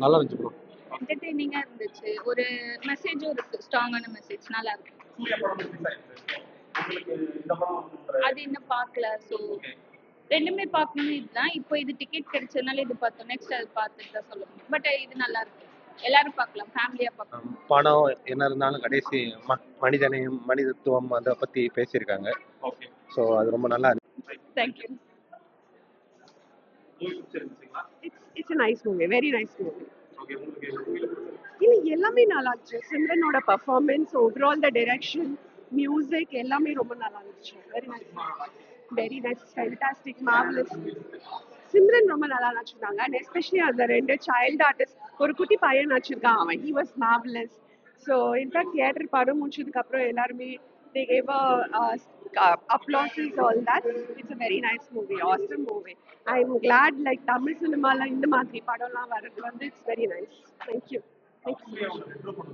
நல்லா இருந்துச்சு ப்ரோ. என்டர்டெய்னிங்கா இருந்துச்சு. ஒரு மெசேஜும் இருக்கு, ஸ்ட்ராங்கான மெசேஜ். நல்லா இருக்கு. அது இன்னும் பார்க்கல. ஸோ ரெண்டுமே பார்க்கணும்னு இதுதான். இப்போ இது டிக்கெட் கிடைச்சதுனால இது பார்த்தோம். நெக்ஸ்ட் அது பார்த்துட்டு தான் சொல்ல முடியும். பட் இது நல்லா இருக்கு. எல்லாரும் பார்க்கலாம், ஃபேமிலியா பார்க்கலாம். படம் என்ன இருந்தாலும் கடைசி மனிதனையும் மனிதத்துவம் அதை பத்தி பேசியிருக்காங்க. ஸோ அது ரொம்ப நல்லா இருக்கு. Thank you. It's a nice movie, very nice movie. இல்லை எல்லாமே நல்லா இருந்துச்சு. சிம்ரனோட performance, overall the direction, music எல்லாமே ரொம்ப நல்லா இருந்துச்சு. Very nice, fantastic, marvellous. Simran ரொம்ப நல்லா நடிச்சிருந்தாங்க. அண்ட் எஸ்பெஷலி அந்த 2 சைல்டு ஆர்டிஸ்ட், ஒரு குட்டி பையன் நடிச்சிருக்கான் அவன். He was marvellous. So in fact theatre படம் முடிச்சதுக்கப்புறம் எல்லாருமே they gave applauses, all that. It's a very nice movie, awesome movie. I'm glad like Tamil cinema la இந்த மாதிரி படம்லாம் வரது வந்து it's very nice. Thank you. Thank you so much.